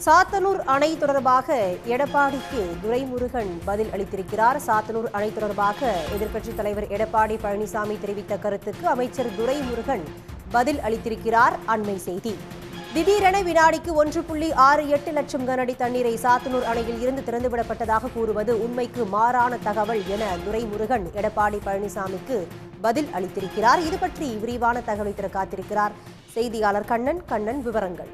சாத்தனூர் அணை தொடர்பாக எடப்பாடிக்கு துரைமுருகன் பதில் அளித்திருக்கிறார். சாத்தனூர் அணை தொடர்பாக எதிர்க்கட்சித் தலைவர் எடப்பாடி பழனிசாமி தெரிவித்த கருத்துக்கு அமைச்சர் துரைமுருகன் பதில் அளித்திருக்கிறார். அண்மை செய்தி. திடீரென வினாடிக்கு 1.68 லட்சம் கனஅடி தண்ணீரை சாத்தனூர் அணையில் இருந்து திறந்துவிடப்பட்டதாக கூறுவது உண்மைக்கு மாறான தகவல் என துரைமுருகன் எடப்பாடி பழனிசாமிக்கு பதில் அளித்திருக்கிறார். இது பற்றி விரிவான தகவலை தர காத்திருக்கிறார் செய்தியாளர் கண்ணன். விவரங்கள்.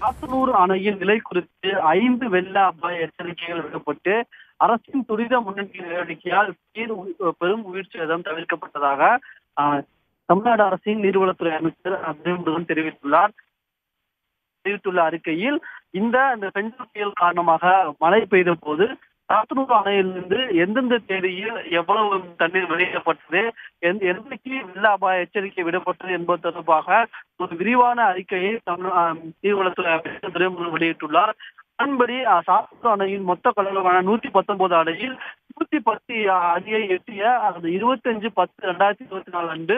சாத்தனூர் அணையின் நிலை குறித்து 5 வெள்ள அபாய எச்சரிக்கைகள் விடப்பட்டு அரசின் துரித முன்னெடுப்பு நடவடிக்கையால் பெரும் உயிர் சேதம் தவிர்க்கப்பட்டதாக தமிழ்நாடு அரசின் நீர்வளத்துறை அமைச்சர் துரைமுருகன் தெரிவித்துள்ள அறிக்கையில் இந்த பெஞ்சல் புயல் காரணமாக மழை பெய்த போது சாத்தனூர் அணையிலிருந்து எந்தெந்த தேதியில் எவ்வளவு தண்ணீர் வெளியிடப்பட்டது, எந்தக்கு வெள்ள அபாய எச்சரிக்கை விடப்பட்டது என்பது தொடர்பாக ஒரு விரிவான அறிக்கையை நீர்வளத்துறை அமைச்சர் துரைமுருகன் வெளியிட்டுள்ளார். அதன்படி சாத்தனூர் அணையின் மொத்த கொள்ளளவான 119 அணையில் 110 அடியை எட்டிய 25/10/2024 அன்று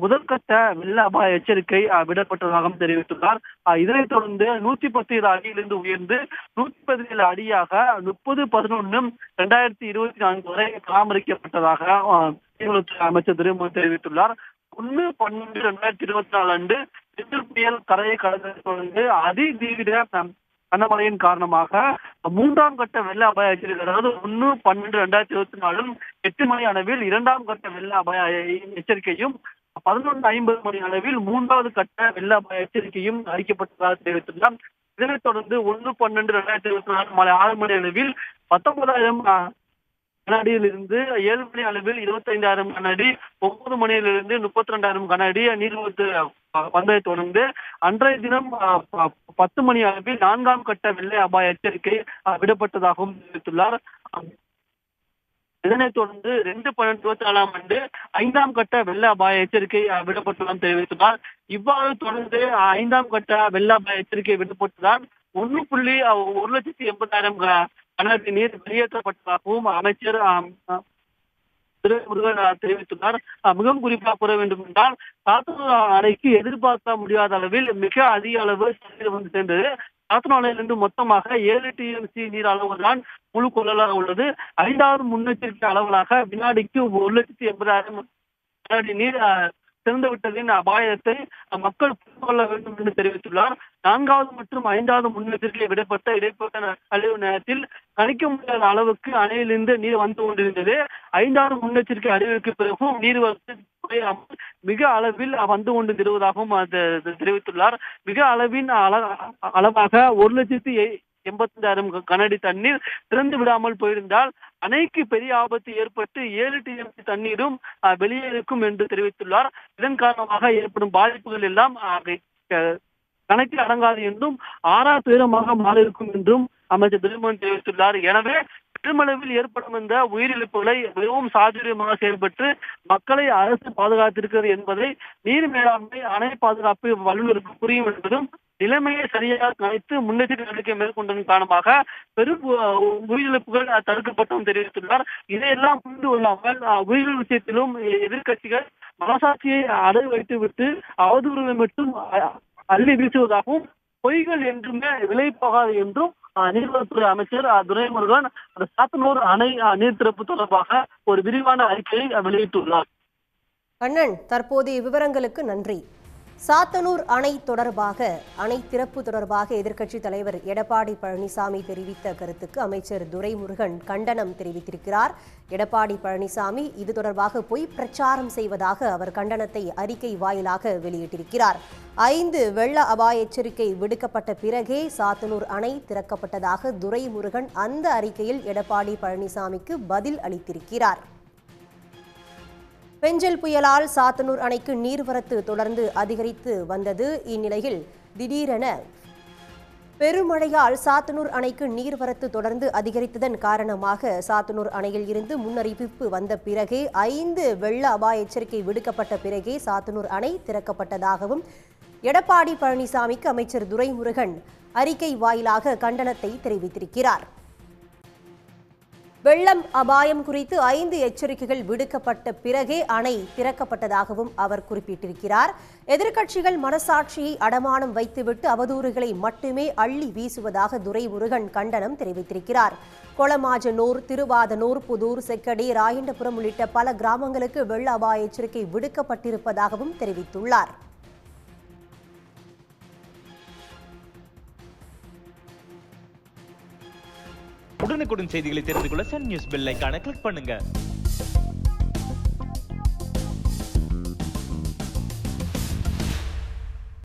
முதற்கட்ட வெள்ள அபாய எச்சரிக்கை விடப்பட்டதாகவும் தெரிவித்துள்ளார். இதனைத் தொடர்ந்து 117 அடியிலிருந்து உயர்ந்து 117 அடியாக 30/11/2024 வரை பராமரிக்கப்பட்டதாக நீர்வளத்துறை அமைச்சர் துரைமுருகன் தெரிவித்துள்ளார். 1/12/2024 அன்று பெஞ்சல் புயல் கரையை கடந்ததை தொடர்ந்து அதிதீவிர கனமழையின் காரணமாக 3ஆம் கட்ட வெள்ள அபாய எச்சரிக்கை, அதாவது 1/12/2024 8 மணி அளவில் 2ஆம் கட்ட வெள்ள அபாய எச்சரிக்கையும் 11:50 மணி அளவில் 3வது கட்ட வெள்ள அபாய எச்சரிக்கையும் அறிக்கப்பட்டதாக தெரிவித்துள்ளார். இதனைத் தொடர்ந்து 1/12/2024 மாலை 6 மணி அளவில் 19,000 கனஅடியிலிருந்து 7 மணி அளவில் 25,000 கனஅடி, 9 மணியிலிருந்து 32,000 கனஅடி நீர்வரத்து வந்ததை தொடர்ந்து அன்றைய தினம் 10 மணி அளவில் 4ஆம் கட்ட வெள்ள அபாய எச்சரிக்கை விடப்பட்டதாகவும் தெரிவித்துள்ளார். இதனைத் தொடர்ந்து 2/12/24 ஆண்டு 5ஆம் கட்ட வெள்ள அபாய எச்சரிக்கை விடப்பட்டதாக தெரிவித்துள்ளார். இவ்வாறு தொடர்ந்து 5ஆம் கட்ட வெள்ள அபாய எச்சரிக்கை விடப்பட்டதால் 1.180,000 கனஅடி நீர் வெளியேற்றப்பட்டதாகவும் அமைச்சர் துரைமுருகன் தெரிவித்துள்ளார். மிகவும் குறிப்பாக கூற வேண்டும் என்றால் சாத்தனூர் அணைக்கு எதிர்பார்க்க முடியாத அளவில் மிக அதிக அளவு தண்ணீர் வந்து சேர்ந்தது. சாத்தனூர் அணையிலிருந்து மொத்தமாக 7 TMC நீர் அளவுதான் முழு கொள்ளலாக உள்ளது. 5வது முன்னெச்சரிக்கை அளவலாக வினாடிக்கு 1,80,000 கனஅடி நீர் திறந்துவிட்டதின் அபாயத்தை மக்கள் புரிந்து கொள்ள வேண்டும் என்று தெரிவித்துள்ளார். 4வது மற்றும் 5வது முன்னெச்சரிக்கை விடப்பட்ட இடைப்பட்ட கழிவு நேரத்தில் கணிக்க முடியாத அளவுக்கு அணையிலிருந்து நீர் வந்து கொண்டிருந்தது. 5வது முன்னெச்சரிக்கை அறிவிக்கு பிறகும் நீர்வரத்து குறையாமல் மிக அளவில் வந்து கொண்டு வருவதாகவும் தெரிவித்துள்ளார். மிக அளவின் அளவாக 1,85,000 கனஅடி தண்ணீர் திறந்து விடாமல் போயிருந்தால் அணைக்கு பெரிய ஆபத்து ஏற்பட்டு 7 TMC தண்ணீரும் வெளியேறும் என்று தெரிவித்துள்ளார். இதன் காரணமாக ஏற்படும் பாதிப்புகள் எல்லாம் கணக்கில் அடங்காது என்றும் ஆறாத்துயரமாக மாறியிருக்கும் என்றும் அமைச்சர் துரைமுருகன் தெரிவித்துள்ளார். எனவே பெருமளவில் ஏற்படும் இந்த உயிரிழப்புகளை மிகவும் சாதுரியமாக செயல்பட்டு மக்களை அரசு பாதுகாத்திருக்கிறது என்பதை நீர் மேலாண்மை அணை பாதுகாப்பு வல்லுநருக்கு புரியும் என்பதும் நிலைமையை சரியாக கணித்து முன்னெச்சரிக்கை நடவடிக்கை மேற்கொண்டதன் காரணமாக பெரும் உயிரிழப்புகள் தடுக்கப்பட்டும் தெரிவித்துள்ளார். இதையெல்லாம் புரிந்து கொள்ளாமல் உயிரிழப்பு விஷயத்திலும் எதிர்கட்சிகள் மனசாட்சியை அடை வைத்துவிட்டு அவதூறுகளை மட்டும் அள்ளி வீசுவதாகவும் பொய்கள் என்றுமே விலை போகாது என்றும் நீர்வளத்துறை அமைச்சர் துரைமுருகன் சாத்தனூர் அணை நீர் திறப்பு தொடர்பாக ஒரு விரிவான அறிக்கையை வெளியிட்டுள்ளார். தற்போதைய விவரங்களுக்கு நன்றி. சாத்தனூர் அணை திறப்பு தொடர்பாக எதிர்க்கட்சித் தலைவர் எடப்பாடி பழனிசாமி தெரிவித்த கருத்துக்கு அமைச்சர் துரைமுருகன் கண்டனம் தெரிவித்திருக்கிறார். எடப்பாடி பழனிசாமி இது தொடர்பாக பொய் பிரச்சாரம் செய்வதாக அவர் கண்டனத்தை அறிக்கை வாயிலாக வெளியிட்டிருக்கிறார். 5 வெள்ள அபாய எச்சரிக்கை விடுக்கப்பட்ட பிறகே சாத்தனூர் அணை திறக்கப்பட்டதாக துரைமுருகன் அந்த அறிக்கையில் எடப்பாடி பழனிசாமிக்கு பதில் அளித்திருக்கிறார். பெஞ்சல் புயலால் சாத்தனூர் அணைக்கு நீர்வரத்து தொடர்ந்து அதிகரித்து வந்தது. இந்நிலையில் திடீரென பெருமழையால் சாத்தனூர் அணைக்கு நீர்வரத்து தொடர்ந்து அதிகரித்ததன் காரணமாக சாத்தனூர் அணையில் இருந்து முன்னறிவிப்பு வந்த பிறகே 5 வெள்ள அபாய எச்சரிக்கை விடுக்கப்பட்ட பிறகே சாத்தனூர் அணை திறக்கப்பட்டதாகவும் எடப்பாடி பழனிசாமிக்கு அமைச்சர் துரைமுருகன் அறிக்கை வாயிலாக கண்டனத்தை தெரிவித்திருக்கிறார். வெள்ளம் அபாயம் குறித்து 5 எச்சரிக்கைகள் விடுக்கப்பட்ட பிறகே அணை திறக்கப்பட்டதாகவும் அவர் குறிப்பிட்டிருக்கிறார். எதிர்க்கட்சிகள் மனசாட்சியை அடமானம் வைத்துவிட்டு அவதூறுகளை மட்டுமே அள்ளி வீசுவதாக துரைமுருகன் கண்டனம் தெரிவித்திருக்கிறார். கொளமாஜனூர், திருவாதனூர், புதூர், செக்கடி, ராயண்டபுரம் உள்ளிட்ட பல கிராமங்களுக்கு வெள்ள அபாய எச்சரிக்கை விடுக்கப்பட்டிருப்பதாகவும் தெரிவித்துள்ளார். உடனுக்குடன் செய்திகளை தெரிந்து கொள்ள சன் நியூஸ் பெல் ஐகானை கிளிக் பண்ணுங்க.